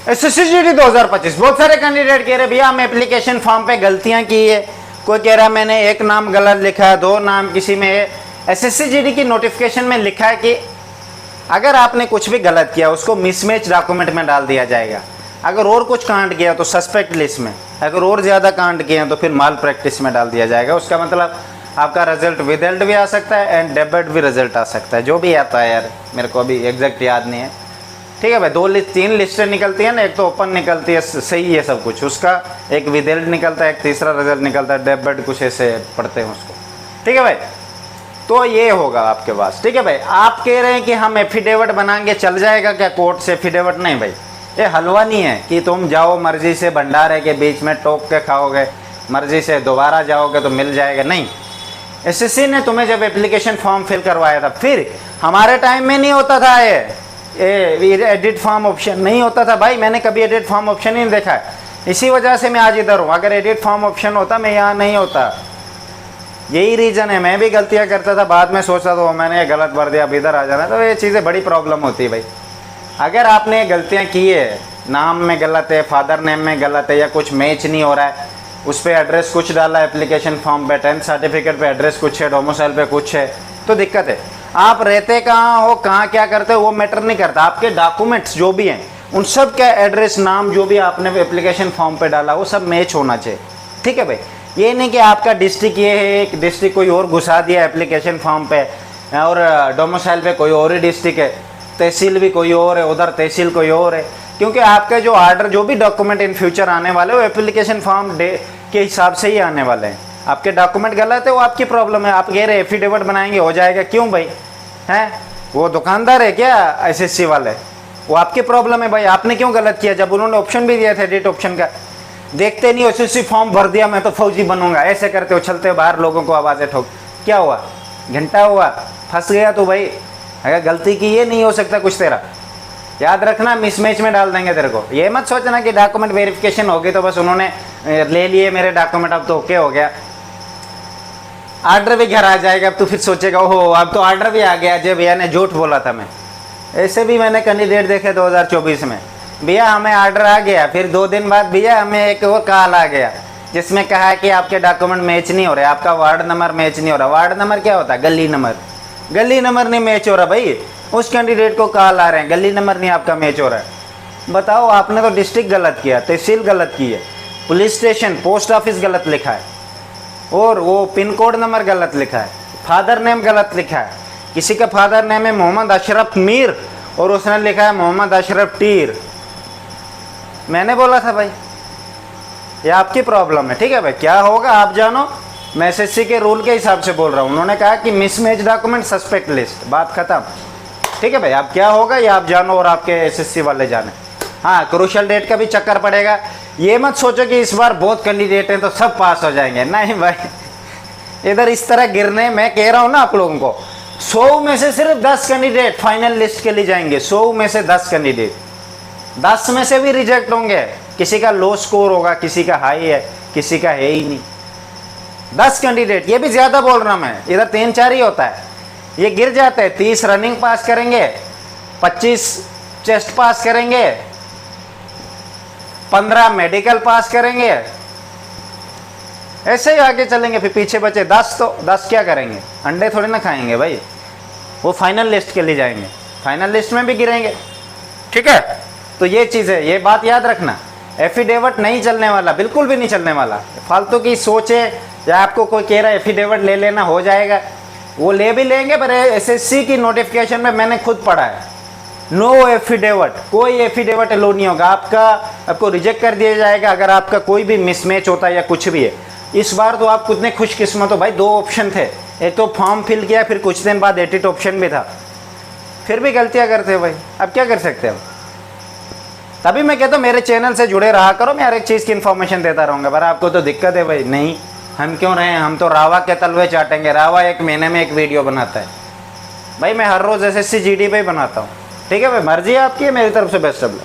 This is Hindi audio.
एसएससी जीडी 2025 बहुत सारे कैंडिडेट कह रहे भैया हम एप्लीकेशन फॉर्म पे गलतियां की है, कोई कह रहा है मैंने एक नाम गलत लिखा है, दो नाम किसी में है। एसएससी जीडी की नोटिफिकेशन में लिखा है कि अगर आपने कुछ भी गलत किया उसको मिसमैच डॉक्यूमेंट में डाल दिया जाएगा, अगर और कुछ कांड किया तो सस्पेक्ट लिस्ट में, अगर और ज़्यादा कांड किए तो फिर माल प्रैक्टिस में डाल दिया जाएगा। उसका मतलब आपका रिजल्ट विदल्ट भी आ सकता है एंड डेबिट भी रिजल्ट आ सकता है, जो भी आता है यार, मेरे को अभी एग्जैक्ट याद नहीं है। ठीक है भाई, तीन लिस्टें निकलती है ना, एक तो ओपन निकलती है, सही है सब कुछ, उसका एक विदल्ट निकलता है, एक तीसरा रिजल्ट निकलता है, डेबिट कुछ ऐसे पढ़ते हैं उसको। ठीक है भाई, तो ये होगा आपके पास। ठीक है भाई, आप कह रहे हैं कि हम एफिडेविट बनाएंगे चल जाएगा क्या कोर्ट से एफिडेविट? नहीं भाई, ये हलवा नहीं है कि तुम जाओ मर्जी से भंडारे के बीच में टोक के खाओगे, मर्जी से दोबारा जाओगे तो मिल जाएगा। नहीं, एसएससी ने तुम्हें जब एप्लीकेशन फॉर्म फिल करवाया था, फिर हमारे टाइम में नहीं होता था ये एडिट फॉर्म ऑप्शन नहीं होता था भाई, मैंने कभी एडिट फॉर्म ऑप्शन ही नहीं देखा है, इसी वजह से मैं आज इधर हूँ। अगर एडिट फॉर्म ऑप्शन होता मैं यहाँ नहीं होता, यही रीज़न है। मैं भी गलतियाँ करता था, बाद में सोचता था मैंने गलत भर दिया, अब इधर आ जाना, तो ये चीज़ें बड़ी प्रॉब्लम होती है भाई। अगर आपने गलतियाँ की है, नाम में गलत है, फादर नेम में गलत है, या कुछ मैच नहीं हो रहा है, उस पर एड्रेस कुछ डाला एप्लीकेशन फॉर्म पे, 10th सर्टिफिकेट पे एड्रेस कुछ है, डोमिसाइल पे कुछ है, तो दिक्कत है। आप रहते कहाँ हो, कहाँ क्या करते हो वो मैटर नहीं करता, आपके डॉक्यूमेंट्स जो भी हैं उन सब का एड्रेस, नाम जो भी आपने एप्लीकेशन फॉर्म पे डाला वो सब मैच होना चाहिए। ठीक है भाई, ये नहीं कि आपका डिस्ट्रिक्ट ये है, एक डिस्ट्रिक्ट कोई और घुसा दिया एप्लीकेशन फॉर्म पे और डोमिसाइल पे कोई और ही डिस्ट्रिक्ट है, तहसील भी कोई और है, उधर तहसील कोई और है, क्योंकि आपके जो आर्डर जो भी डॉक्यूमेंट इन फ्यूचर आने वाले वो एप्लीकेशन फॉर्म के हिसाब से ही आने वाले हैं। आपके डॉक्यूमेंट गलत है वो आपकी प्रॉब्लम है, आप कह रहे एफिडेविट बनाएंगे हो जाएगा, क्यों भाई? हैं वो दुकानदार है क्या एसएससी वाले? वो आपकी प्रॉब्लम है भाई, आपने क्यों गलत किया? जब उन्होंने ऑप्शन भी दिया था एडिट ऑप्शन का, देखते नहीं एसएससी फॉर्म भर दिया मैं तो फौजी बनूंगा, ऐसे करते हो, चलते हो बाहर लोगों को आवाज़ें ठोक, क्या हुआ? घंटा हुआ, फंस गया तो भाई, अगर गलती की ये नहीं हो सकता कुछ तेरा, याद रखना मिसमैच में डाल देंगे तेरे को। ये मत सोचना कि डॉक्यूमेंट वेरिफिकेशन हो गई तो बस उन्होंने ले लिए मेरे डॉक्यूमेंट, अब तो ओके हो गया, आर्डर भी घर आ जाएगा, अब तो फिर सोचेगा ओहो अब तो आर्डर भी आ गया, जब भैया ने झूठ बोला था। मैं ऐसे भी मैंने कैंडिडेट देखे 2024 में, भैया हमें आर्डर आ गया, फिर 2 दिन बाद भैया हमें एक और कॉल आ गया जिसमें कहा है कि आपके डॉक्यूमेंट मैच नहीं हो रहे, आपका वार्ड नंबर मैच नहीं हो रहा। वार्ड नंबर क्या होता है? गली नंबर, गली नंबर नहीं मैच हो रहा भाई, उस कैंडिडेट को कॉल आ रहे हैं गली नंबर नहीं आपका मैच हो रहा है। बताओ, आपने तो डिस्ट्रिक्ट गलत किया, तहसील गलत की है, पुलिस स्टेशन, पोस्ट ऑफिस गलत लिखा है, और वो पिन कोड नंबर गलत लिखा है, फादर नेम गलत लिखा है, किसी का फादर नेम है मोहम्मद अशरफ मीर और उसने लिखा है मोहम्मद अशरफ टीर। मैंने बोला था भाई ये आपकी प्रॉब्लम है। ठीक है भाई, क्या होगा आप जानो, मैं एसएससी के रूल के हिसाब से बोल रहा हूँ, उन्होंने कहा कि मिसमैच डॉक्यूमेंट सस्पेक्ट लिस्ट, बात खत्म। ठीक है भाई, अब क्या होगा ये आप जानो और आपके एसएससी वाले जाने। हाँ, क्रूशियल डेट का भी चक्कर पड़ेगा, ये मत सोचो कि इस बार बहुत कैंडिडेट हैं तो सब पास हो जाएंगे, नहीं भाई, इधर इस तरह गिरने, मैं कह रहा हूँ ना आप लोगों को, 100 में से सिर्फ 10 कैंडिडेट फाइनल लिस्ट के लिए जाएंगे, 100 में से 10 कैंडिडेट, 10 में से भी रिजेक्ट होंगे, किसी का लो स्कोर होगा, किसी का हाई है, किसी का है ही नहीं। 10 कैंडिडेट, ये भी ज़्यादा बोल रहा मैं, इधर 3-4 ही होता है, ये गिर जाते हैं। 30 रनिंग पास करेंगे, 25 चेस्ट पास करेंगे, 15 मेडिकल पास करेंगे, ऐसे ही आगे चलेंगे, फिर पीछे बचे 10, तो 10 क्या करेंगे? अंडे थोड़ी ना खाएंगे भाई, वो फाइनल लिस्ट के लिए जाएंगे, फाइनल लिस्ट में भी गिरेंगे। ठीक है, तो ये चीज़ है, ये बात याद रखना, एफिडेविट नहीं चलने वाला, बिल्कुल भी नहीं चलने वाला। फालतू की सोच है, या आपको कोई कह रहा है एफिडेविट ले लेना हो जाएगा, वो ले भी लेंगे, पर एसएससी की नोटिफिकेशन में मैंने खुद पढ़ा है, नो एफिडेविट, कोई एफिडेविट लो नहीं होगा आपका, आपको रिजेक्ट कर दिया जाएगा अगर आपका कोई भी मिसमैच होता है या कुछ भी है। इस बार तो आप कितने खुशकिस्मत हो भाई, 2 ऑप्शन थे, एक तो फॉर्म फिल किया, फिर कुछ दिन बाद एडिट ऑप्शन भी था, फिर भी गलतियां करते हो भाई, अब क्या कर सकते हो? तभी मैं कहता हूँ मेरे चैनल से जुड़े रहा करो, मैं हर एक चीज़ की इन्फॉर्मेशन देता रहूँगा। पर आपको तो दिक्कत है भाई, नहीं हम क्यों रहे हैं, हम तो रावा के तलवे चाटेंगे। रावा 1 महीने में 1 वीडियो बनाता है भाई, मैं हर रोज़ एसएससी जीडी पे ही बनाता हूँ। ठीक है भाई, मर्जी है आपकी, मेरी तरफ से बेस्ट ऑफ लक।